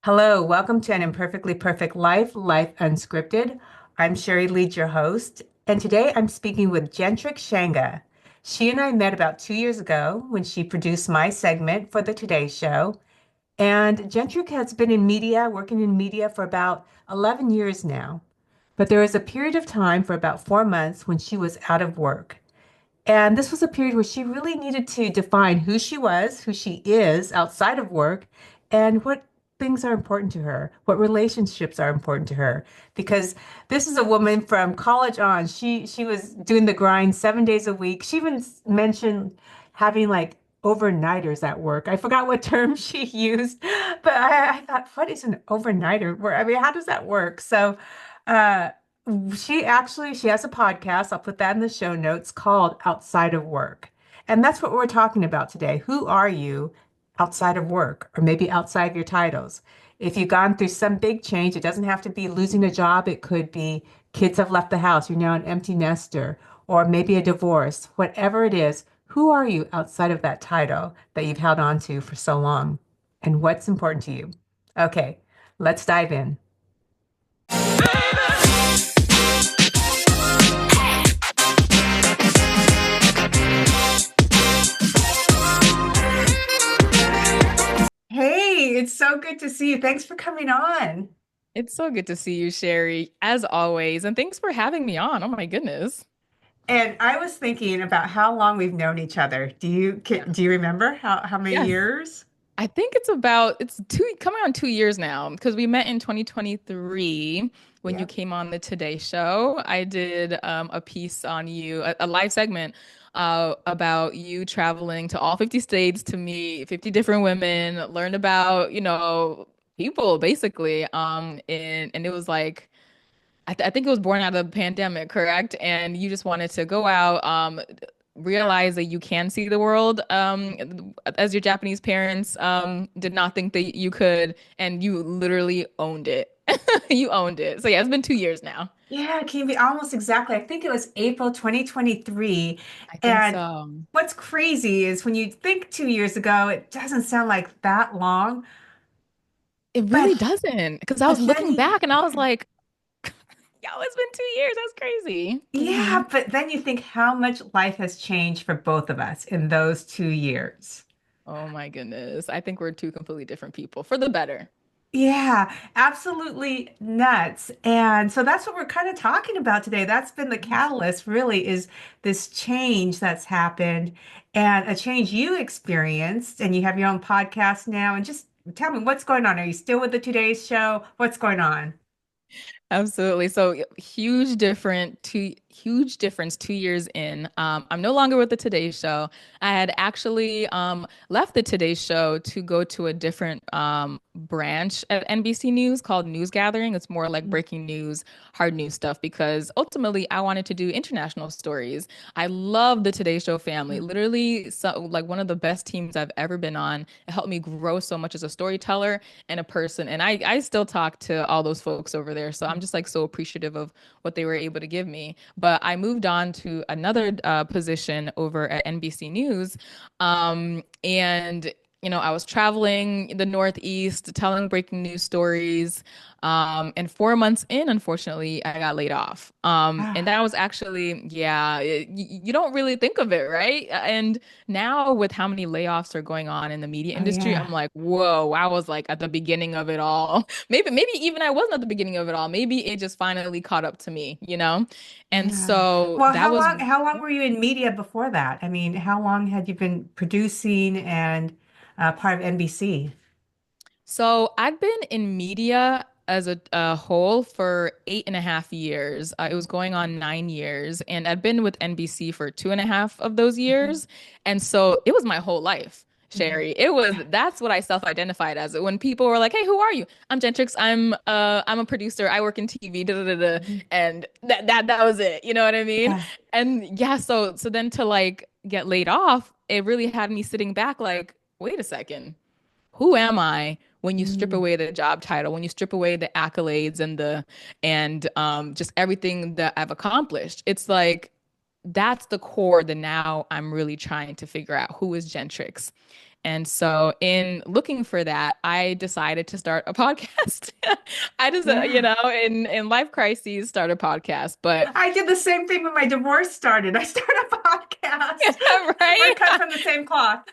Hello, welcome to An Imperfectly Perfect Life, Life Unscripted. I'm Sherry Lead, your host, and today I'm speaking with Gentrick Shanga. She and I met about 2 years ago when she produced my segment for the Today Show. And Gentrick has been in media, working in media for about 11 years now. But there was a period of time for about 4 months when she was out of work. And this was a period where she really needed to define who she was, who she is outside of work, and what things are important to her, what relationships are important to her. Because this is a woman from college on. She was doing the grind 7 days a week. She even mentioned having like overnighters at work. I forgot what term she used, but I thought, what is an overnighter? I mean, how does that work? Uh, she has a podcast. I'll put that in the show notes called Outside of Work. And that's what we're talking about today. Who are you outside of work or maybe outside of your titles? If you've gone through some big change, it doesn't have to be losing a job. It could be kids have left the house. You're now an empty nester or maybe a divorce. Whatever it is, who are you outside of that title that you've held on to for so long? And what's important to you? Okay, let's dive in. Hey, it's so good to see you. Thanks for coming on. It's so good to see you, Sherry, as always. And thanks for having me on. Oh my goodness. And I was thinking about how long we've known each other. Yeah. Do you remember how many Yes. years? I think it's two coming on 2 years now because we met in 2023 when you Yep. came on the Today Show. I did a piece on you, a live segment about you traveling to all 50 states to meet 50 different women, learn about, people basically. And it was like I think it was born out of the pandemic, correct? And you just wanted to go out, realize that you can see the world, as your Japanese parents, did not think that you could, and you literally owned it. You owned it. So yeah, it's been 2 years now. Yeah, it can be almost exactly. I think it was April 2023. I think And so. what's crazy is when you think 2 years ago, it doesn't sound like that long. It But really doesn't, because I was but then looking you back and I was like, yo, it's been 2 years. That's crazy. yeah, but then you think how much life has changed for both of us in those 2 years. Oh my goodness. I think we're two completely different people for the better. Yeah, absolutely nuts. And so that's what we're kind of talking about today. That's been the catalyst, really, is this change that's happened and a change you experienced. And you have your own podcast now. And just tell me what's going on. Are you still with the Today's Show? What's going on? Absolutely. So huge difference 2 years in. I'm no longer with the Today Show. I had actually left the Today Show to go to a different branch at NBC News called News Gathering. It's more like breaking news, hard news stuff because ultimately I wanted to do international stories. I love the Today Show family. Literally, so like one of the best teams I've ever been on. It helped me grow so much as a storyteller and a person. And I still talk to all those folks over there. So I'm just like so appreciative of what they were able to give me. But I moved on to another position over at NBC News. And I was traveling the Northeast, telling breaking news stories. And 4 months in, unfortunately, I got laid off. And Ah, that was actually, yeah, you don't really think of it, right? And now with how many layoffs are going on in the media oh, industry, yeah. I'm like, whoa, I was like at the beginning of it all. Maybe even I wasn't at the beginning of it all. Maybe it just finally caught up to me, you know? And Yeah. so Well, that was how long were you in media before that? I mean, how long had you been producing and part of NBC? So I've been in media as a whole for 8.5 years. It was going on 9 years, and I'd been with NBC for 2.5 of those Mhm. years. And so it was my whole life, Mhm. Sherry. That's what I self-identified as. When people were like, "Hey, who are you?" I'm Gentrix. I'm a producer. I work in TV. Da, da, da, da. Mhm. And that was it. You know what I mean? Yeah. And yeah, so then to like get laid off, it really had me sitting back like, wait a second, who am I when you strip Mm. away the job title, when you strip away the accolades and just everything that I've accomplished? It's like that's the core that now I'm really trying to figure out who is Gentrix. And so in looking for that, I decided to start a podcast. I just, Yeah. in life crises, start a podcast. But I did the same thing when my divorce started. I started a podcast. We're right? cut from the same cloth.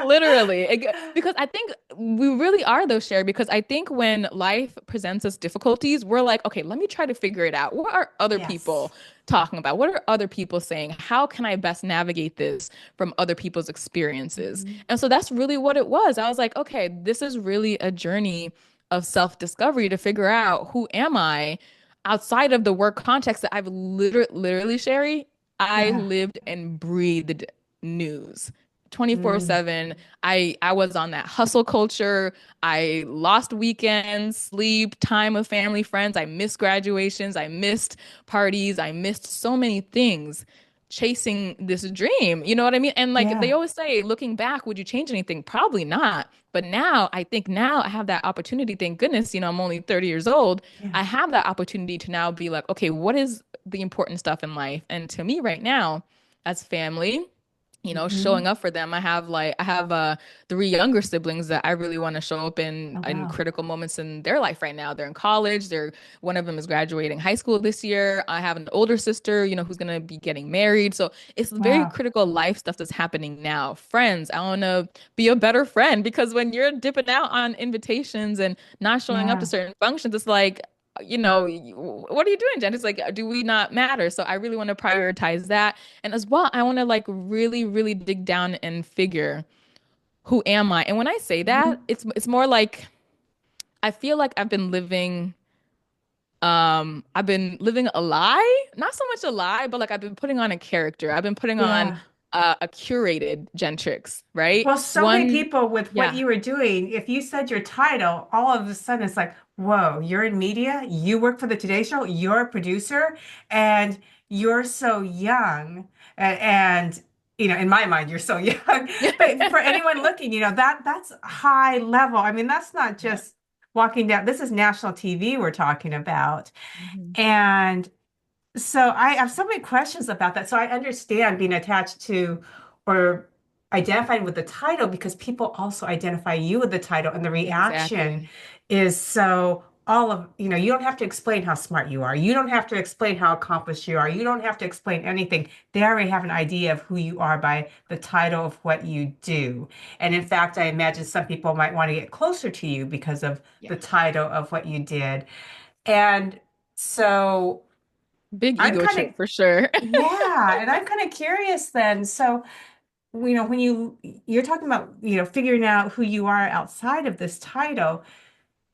Literally, because I think we really are though, Sherry, because I think when life presents us difficulties, we're like, okay, let me try to figure it out. What are other Yes. people talking about? What are other people saying? How can I best navigate this from other people's experiences? Mhm. And so that's really what it was. I was like, okay, this is really a journey of self-discovery to figure out who am I outside of the work context that I've literally, Sherry, I Yeah. lived and breathed news. Mm. 24/7. I was on that hustle culture. I lost weekends, sleep, time with family, friends. I missed graduations. I missed parties. I missed so many things chasing this dream. You know what I mean? And like they Yeah. always say, looking back, would you change anything? Probably not. But now I think now I have that opportunity. Thank goodness, I'm only 30 years old. Yeah. I have that opportunity to now be like, okay, what is the important stuff in life? And to me right now, as family, Hmm. showing up for them. I have three younger siblings that I really want to show up Oh, in wow. critical moments in their life right now. They're in college. One of them is graduating high school this year. I have an older sister, who's gonna be getting married. So it's very Wow. critical life stuff that's happening now. Friends, I want to be a better friend because when you're dipping out on invitations and not showing up to Yeah. certain functions, it's like what are you doing, Jen? It's like, do we not matter? So I really want to prioritize that. And as well, I want to like really, really dig down and figure who am I? And when I say that, Hmm. it's more like I feel like I've been living a lie, not so much a lie, but like I've been putting on a character. I've been putting on Yeah. a curated Gentrix, right? Well, so many One, people with what yeah, you were doing, if you said your title, all of a sudden it's like, whoa, you're in media, you work for the Today Show, you're a producer, and you're so young. And in my mind, you're so young. But for anyone looking, that's high level. I mean, that's not yeah. just walking down, this is national TV we're talking about. Mhm. And so I have so many questions about that. So I understand being attached to or identifying with the title because people also identify you with the title, and the reaction Exactly. is so all of, you don't have to explain how smart you are. You don't have to explain how accomplished you are. You don't have to explain anything. They already have an idea of who you are by the title of what you do. And in fact, I imagine some people might want to get closer to you because of Yeah. the title of what you did. And so Big I'm ego kind trip of, for sure. yeah, and I'm kind of curious then. So, when you're talking about, figuring out who you are outside of this title,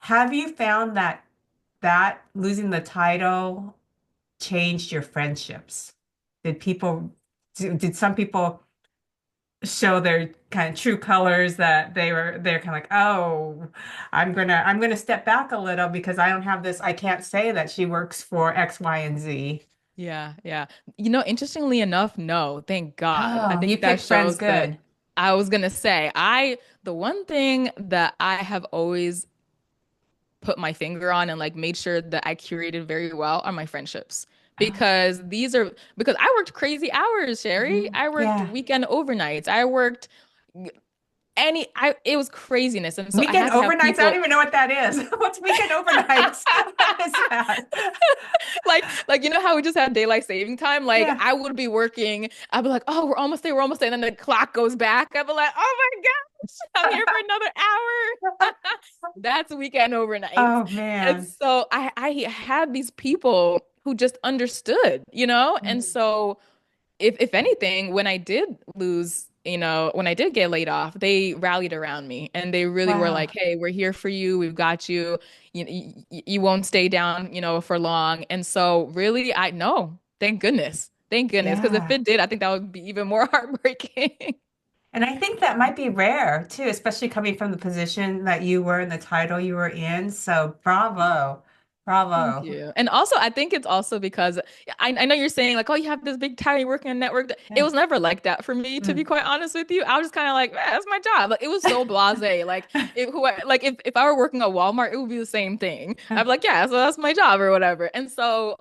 have you found that losing the title changed your friendships? Did people, did some people show their kind of true colors that they're kind of like, oh, I'm gonna step back a little because I don't have this, I can't say that she works for X, Y, and Z. Yeah, yeah. Interestingly enough, no, thank God. I Oh, you think that picked friends shows that good. I was gonna say, the one thing that I have always put my finger on and like made sure that I curated very well are my friendships. Oh, Because I worked crazy hours, Sherry. mhm. I worked Yeah. weekend overnights. I worked it was craziness. And so I Weekend had to have overnights. I don't people even know what that is. What's weekend overnights? What is that? like how we just had daylight saving time. Like Yeah. I would be working, I'd be like, oh, we're almost there, we're almost there. And then the clock goes back. I'd be like, oh my gosh, I'm here for another hour. That's weekend overnights. Oh And man. so I had these people who just understood, and Mm. so if anything, when I did when I did get laid off, they rallied around me and they really were Wow. like, "Hey, we're here for you. We've got you. You won't stay down, for long." And so really, I know, thank goodness. Thank goodness. Because if Yeah. it did, I think that would be even more heartbreaking. And I think that might be rare too, especially coming from the position that you were and the title you were in. So bravo. Thank Bravo. you. And also, I think it's also because I know you're saying like, oh, you have this big town, you're working on a network. It Yeah. was never like that for me, to be Mm. quite honest with you. I was just kind of like, man, that's my job. Like, it was so blasé. If I were working at Walmart, it would be the same thing. I'd be like, yeah, so that's my job or whatever. And so,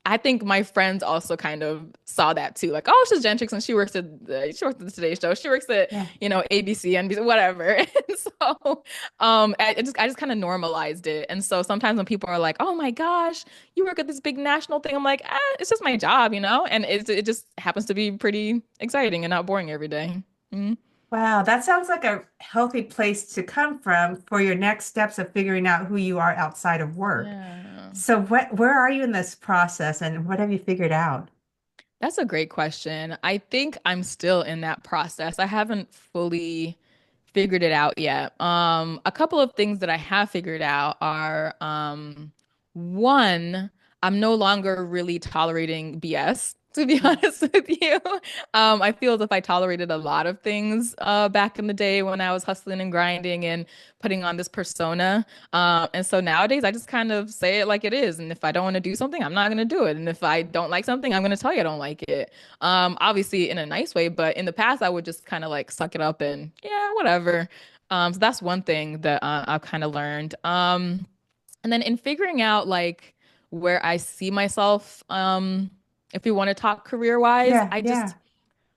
I think my friends also kind of saw that too. Like, oh, she's Gentrix and she works at the Today Show. She works at, Yeah. ABC, NBC, whatever. And so I just kind of normalized it. And so sometimes when people are like, oh my gosh, you work at this big national thing, I'm like, it's just my job, And it just happens to be pretty exciting and not boring every day. Mhm. Wow, that sounds like a healthy place to come from for your next steps of figuring out who you are outside of work. Yeah. So where are you in this process and what have you figured out? That's a great question. I think I'm still in that process. I haven't fully figured it out yet. A couple of things that I have figured out are one, I'm no longer really tolerating BS, to be honest with you. I feel as if I tolerated a lot of things back in the day when I was hustling and grinding and putting on this persona. And so nowadays I just kind of say it like it is. And if I don't want to do something, I'm not going to do it. And if I don't like something, I'm going to tell you I don't like it. Obviously in a nice way, but in the past I would just kind of like suck it up and yeah, whatever. So that's one thing that I've kind of learned. And then in figuring out like where I see myself, if we want to talk career wise, Yeah, yeah.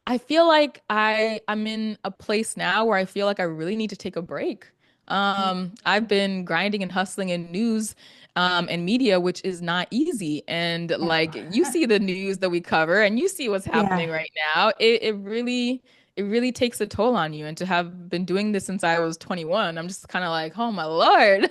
I feel like I'm in a place now where I feel like I really need to take a break. I've been grinding and hustling in news and media, which is not easy. And like you No. see the news that we cover and you see what's happening Yeah. right now. It really takes a toll on you. And to have been doing this since I was 21, I'm just kind of like, oh my Lord,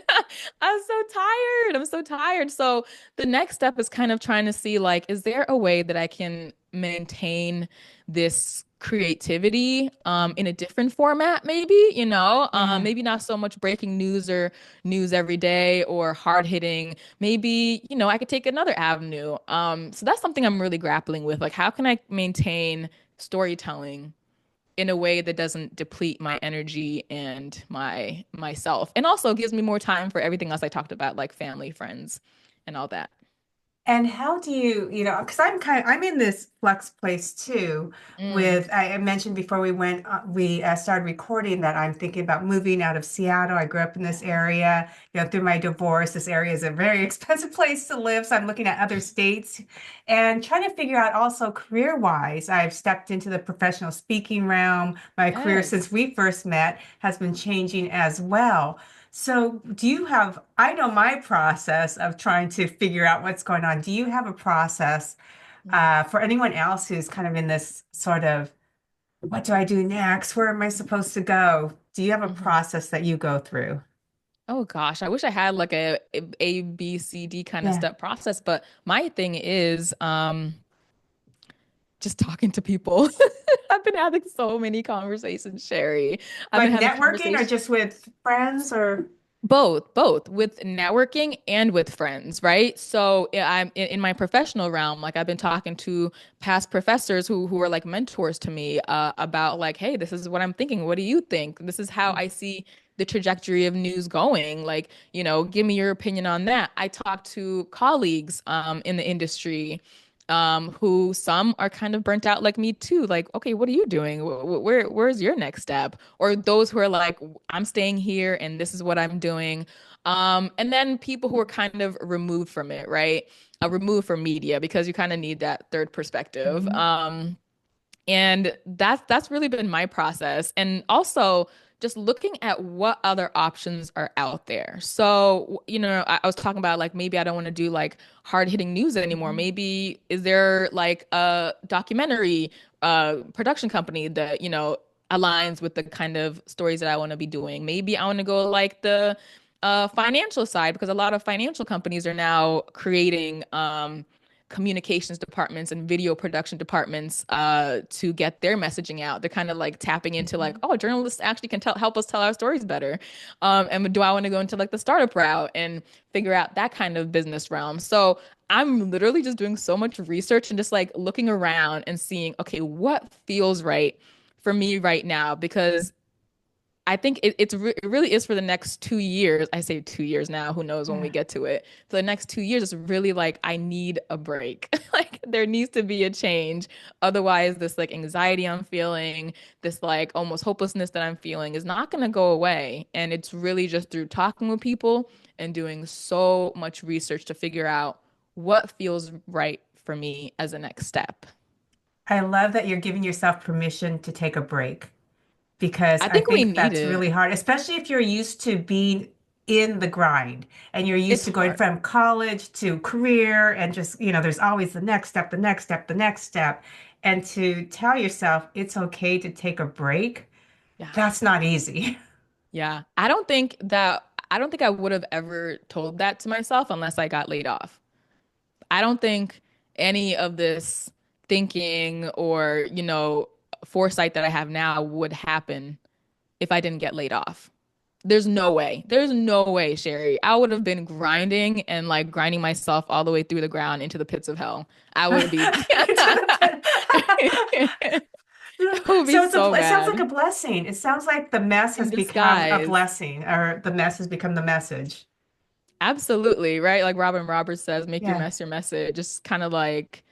I'm so tired. I'm so tired. So the next step is kind of trying to see like, is there a way that I can maintain this creativity in a different format, maybe, Yeah. maybe not so much breaking news or news every day or hard hitting. Maybe, I could take another avenue. So that's something I'm really grappling with. Like, how can I maintain storytelling in a way that doesn't deplete my energy and myself and also gives me more time for everything else I talked about, like family, friends, and all that. And how do because I'm in this flux place too. Mm, With I mentioned before we started recording that I'm thinking about moving out of Seattle. I grew up in this area. Through my divorce, this area is a very expensive place to live. So I'm looking at other states and trying to figure out also career-wise. I've stepped into the professional speaking realm. My career since yes. we first met has been changing as well. So, I know my process of trying to figure out what's going on. Do you have a process for anyone else who's kind of in this sort of, what do I do next? Where am I supposed to go? Do you have a Mhm. process that you go through? Oh gosh, I wish I had like a B, C, D kind of Yeah. step process, but my thing is just talking to people. I've been having so many conversations, Sherry. I've been Like having networking or conversations. just with friends or? Both with networking and with friends, right? So I'm in my professional realm, like I've been talking to past professors who are like mentors to me about like, hey, this is what I'm thinking. What do you think? This is how I see the trajectory of news going. Like, give me your opinion on that. I talk to colleagues in the industry who some are kind of burnt out like me too. Like, okay, what are you doing? Where's your next step? Or those who are like, I'm staying here and this is what I'm doing. And then people who are kind of removed from it, right? Removed from media because you kind of need that third perspective. Mhm. And that's really been my process. And also just looking at what other options are out there. So, I was talking about like maybe I don't want to do like hard hitting news anymore. Mhm. Maybe is there like a documentary production company that, aligns with the kind of stories that I want to be doing. Maybe I want to go like the financial side because a lot of financial companies are now creating communications departments and video production departments to get their messaging out. They're kind of like tapping into like, Mhm. oh, journalists actually can help us tell our stories better. And do I want to go into like the startup route and figure out that kind of business realm? So I'm literally just doing so much research and just like looking around and seeing, okay, what feels right for me right now? Because I think it really is for the next 2 years. I say 2 years now. Who knows when we Yeah. get to it? For the next 2 years, it's really like I need a break. Like there needs to be a change. Otherwise, this like anxiety I'm feeling, this like almost hopelessness that I'm feeling is not going to go away. And it's really just through talking with people and doing so much research to figure out what feels right for me as a next step. I love that you're giving yourself permission to take a break because I I think we think need that's it. really hard, especially if you're used to being in the grind and you're used It's to going hard. from college to career and just, there's always the next step, the next step, the next step. And to tell yourself it's okay to take a break, Yeah. that's not easy. Yeah. I don't think I would have ever told that to myself unless I got laid off. I don't think any of this thinking or, foresight that I have now would happen if I didn't get laid off. There's no way. There's no way, Sherry. I would have been grinding and like grinding myself all the way through the ground into the pits of hell. I would be it would be So so it sounds like a bad. blessing. It sounds like the mess In has become a disguise. blessing, or the mess has become the message. Absolutely, right? Like Robin Roberts says, make your Yeah. mess your message. Just kind of like,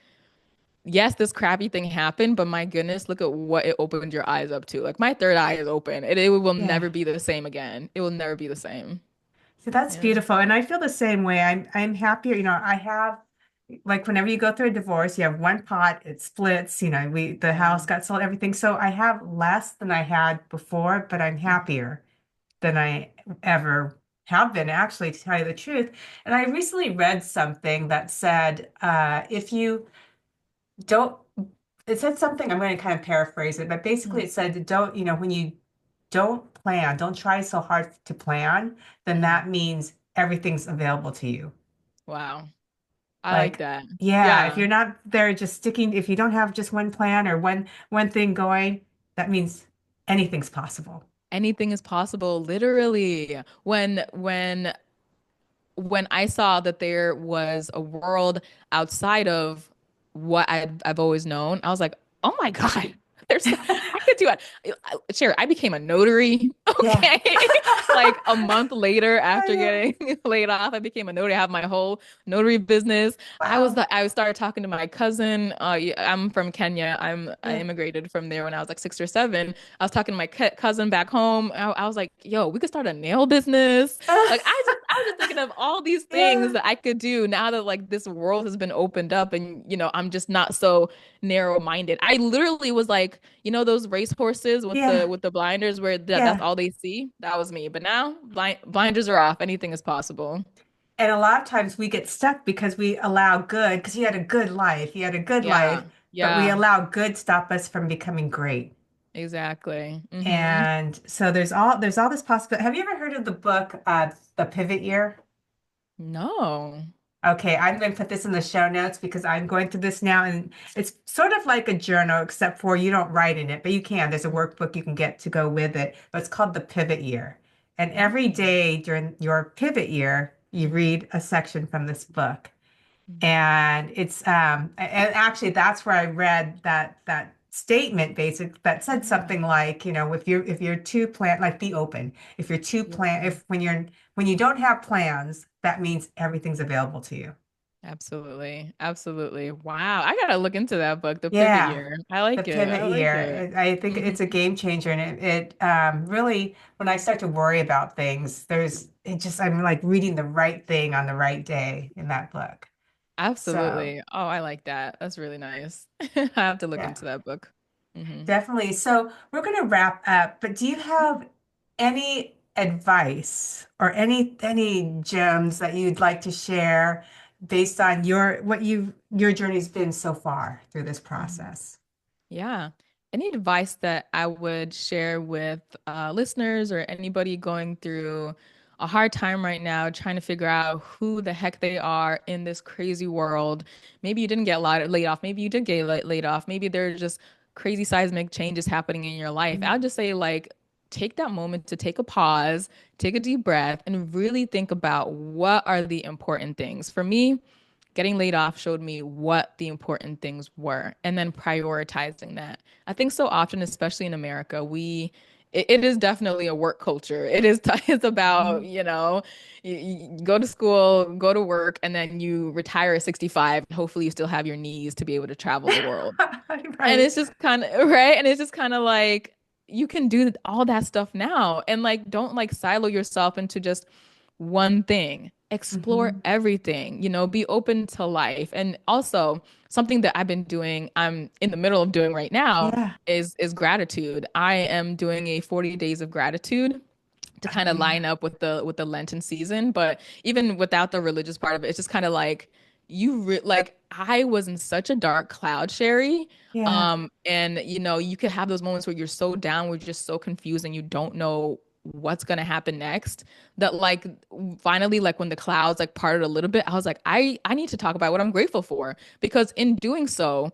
yes, this crappy thing happened, but my goodness, look at what it opened your eyes up to. Like my third eye is open. It will Yeah. never be the same again. It will never be the same. So that's Yeah. beautiful. And I feel the same way. I'm happier. I have like whenever you go through a divorce, you have one pot, it splits, the Yeah. house got sold, everything. So I have less than I had before, but I'm happier than I ever have been, actually, to tell you the truth. And I recently read something that said, if you don't, it said something, I'm going to kind of paraphrase it, but basically it said, don't, when you don't plan, don't try so hard to plan, then Mm-hmm. that means everything's available to you. Wow. I like Like, that. yeah, if Yeah. you're not there just sticking, if you don't have just one plan or one thing going, that means anything's possible. Anything is possible, literally. When I saw that there was a world outside of what I've always known, I was like, oh my God, I could do it. Sure, I became a notary. Yeah. Okay. Like a month later Oh, after yeah. getting laid off, I became a notary. I have my whole notary business. Wow. I started talking to my cousin. I'm from Kenya. I Yeah. immigrated from there when I was like 6 or 7. I was talking to my cousin back home. I was like, yo, we could start a nail business. Like I was just thinking of all these things Yeah. that I could do now that like this world has been opened up and I'm just not so narrow-minded. I literally was like, those race horses with the Yeah. blinders where that's Yeah. all they see? That was me. But now blinders are off. Anything is possible. And a lot of times we get stuck because we allow good, because you had a good life, you had a good life, Yeah. but we Yeah. allow good stop us from becoming great. Exactly. And so there's all this possibility. Have you ever heard of the book, The Pivot Year? No. Okay, I'm going to put this in the show notes because I'm going through this now, and it's sort of like a journal, except for you don't write in it, but you can. There's a workbook you can get to go with it, but it's called the Pivot Year. And every day during your pivot year, you read a section from this book. And and actually that's where I read that statement basic that said Yeah. something like, if you're too plan like be open. If you're too Yeah. plan if when you don't have plans, that means everything's available to you. Absolutely. Absolutely. Wow. I gotta look into that book, The Pivot Yeah. Year. I The like it. pivot I like year. it. I think Hmm. it's a game changer, and it really, when I start to worry about things, I'm like reading the right thing on the right day in that book. So Absolutely. Oh, I like that. That's really nice. I have to look yeah. into that book. Hmm. Definitely. So we're going to wrap up, but do you have any advice or any gems that you'd like to share based on your journey's been so far through this process? Yeah. Any advice that I would share with listeners or anybody going through a hard time right now, trying to figure out who the heck they are in this crazy world? Maybe you didn't get laid off. Maybe you did get laid off. Maybe there's just crazy seismic changes happening in your life. I'll just say, like, take that moment to take a pause, take a deep breath, and really think about what are the important things. For me, getting laid off showed me what the important things were and then prioritizing that. I think so often, especially in America, it is definitely a work culture. It's about, you go to school, go to work, and then you retire at 65. Hopefully you still have your knees to be able to travel the world. And Right. it's just kind of right. And it's just kind of like you can do all that stuff now and like don't like silo yourself into just one thing. explore Hmm. everything, be open to life. And also something that I've been doing, I'm in the middle of doing right now Yeah. is gratitude. I am doing a 40 days of gratitude to Oh, kind of yeah. line up with the Lenten season. But even without the religious part of it, it's just kind of like like I was in such a dark cloud, Sherry. Yeah. And you could have those moments where you're so down, where you're just so confused and you don't know what's gonna happen next. That like finally, like when the clouds like parted a little bit, I was like, I need to talk about what I'm grateful for because in doing so,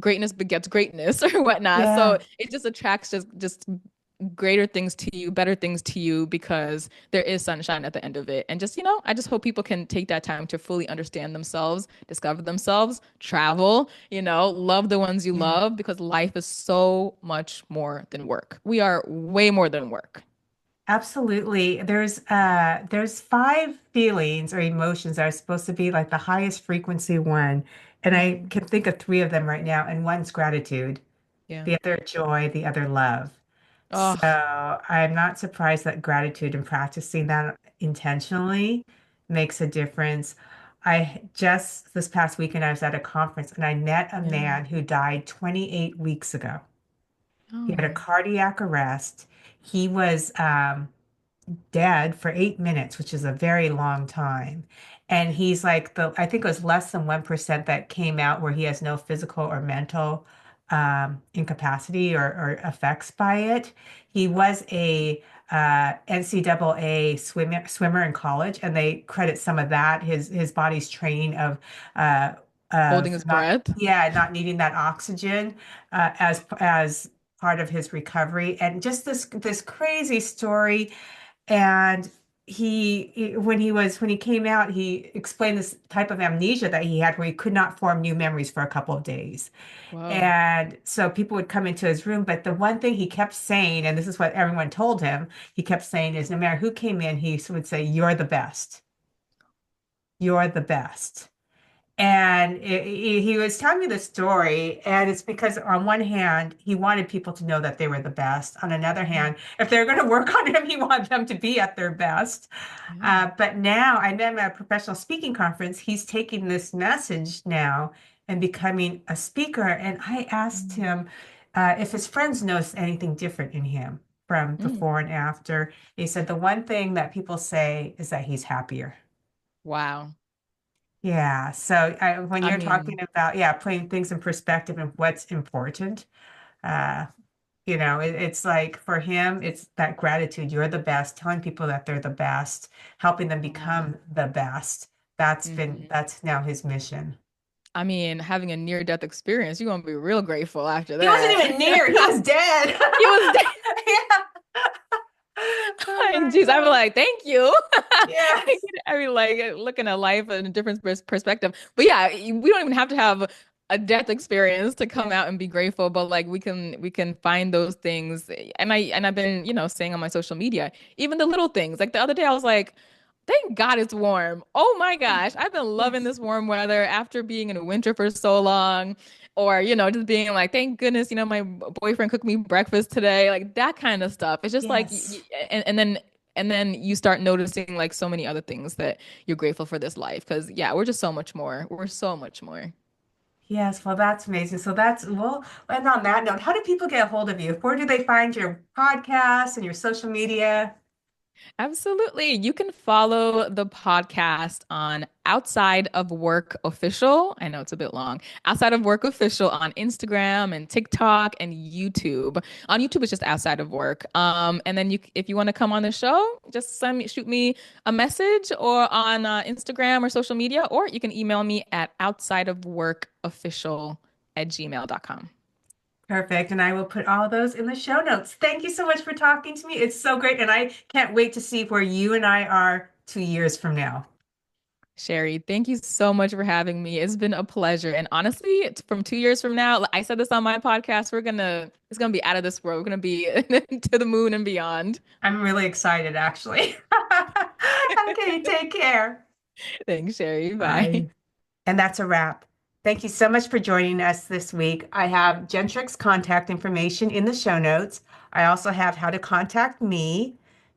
greatness begets greatness or whatnot. So Yeah. it just attracts just greater things to you, better things to you because there is sunshine at the end of it. And just, I just hope people can take that time to fully understand themselves, discover themselves, travel, love the ones you Yeah. love because life is so much more than work. We are way more than work. Absolutely. There's five feelings or emotions that are supposed to be like the highest frequency one. And I Mm, can think of three of them right now. And one's gratitude, yeah. the other joy, the other love. So Oh, I'm not surprised that gratitude and practicing that intentionally makes a difference. I just this past weekend I was at a conference and I met a yeah. man who died 28 weeks ago. He had a Oh, cardiac arrest. He was dead for 8 minutes, which is a very long time. And he's like I think it was less than 1% that came out where he has no physical or mental incapacity or effects by it. He was a NCAA swimmer in college, and they credit some of that, his body's training uh, holding of his not, breath. yeah, not needing that oxygen as part of his recovery. And just this crazy story and when he came out, he explained this type of amnesia that he had where he could not form new memories for a couple of days. Whoa. And so people would come into his room, but the one thing he kept saying, and this is what everyone told him, he kept saying is no matter who came in, he would say, "You're the best. You're the best." And he was telling me the story, and it's because on one hand, he wanted people to know that they were the best. On another hand, if they were going to work on him, he wanted them to be at their best. Yeah. But now I met him at a professional speaking conference. He's taking this message now and becoming a speaker. And I asked Mm. him if his friends noticed anything different in him from Mm. before and after. He said the one thing that people say is that he's happier. Wow. Yeah. So when I you're talking mean, about, yeah, putting things in perspective and what's important, uh, it's like for him, it's that gratitude. You're the best, telling people that they're the best, helping them wow. become the best. Mhm. That's now his mission. I mean, having a near-death experience, you're gonna be real grateful after He wasn't that. even near, he was dead. He was dead. Yeah. Oh Like, my geez, I'd be God. like, thank you. Yes. I mean, like looking at life in a different perspective. But yeah, we don't even have to have a death experience to come Yeah. out and be grateful. But like we can find those things. And I've been, saying on my social media, even the little things. Like the other day, I was like, thank God it's warm. Oh my gosh, I've been loving Yes. this warm weather after being in winter for so long. Or, just being like, thank goodness, my boyfriend cooked me breakfast today. Like that kind of stuff. It's just like, Yes. and then you start noticing like so many other things that you're grateful for this life. Because yeah, we're just so much more. We're so much more. Yes, well, that's amazing. So well, and on that note, how do people get a hold of you? Where do they find your podcast and your social media? Absolutely. You can follow the podcast on Outside of Work Official. I know it's a bit long. Outside of Work Official on Instagram and TikTok and YouTube. On YouTube, it's just Outside of Work. And then if you want to come on the show, just shoot me a message or on Instagram or social media, or you can email me at outsideofworkofficial@gmail.com. Perfect. And I will put all of those in the show notes. Thank you so much for talking to me. It's so great. And I can't wait to see where you and I are 2 years from now. Sherry, thank you so much for having me. It's been a pleasure. And honestly, it's from 2 years from now, I said this on my podcast, it's gonna be out of this world. We're gonna be to the moon and beyond. I'm really excited, actually. Okay, take care. Thanks, Sherry. Bye. Bye. And that's a wrap. Thank you so much for joining us this week. I have Gentrix contact information in the show notes. I also have how to contact me.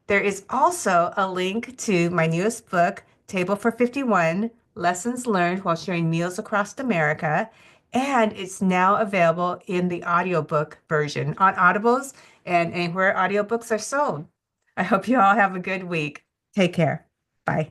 There is also a link to my newest book, Table for 51 Lessons Learned While Sharing Meals Across America. And it's now available in the audiobook version on Audibles and anywhere audiobooks are sold. I hope you all have a good week. Take care. Bye.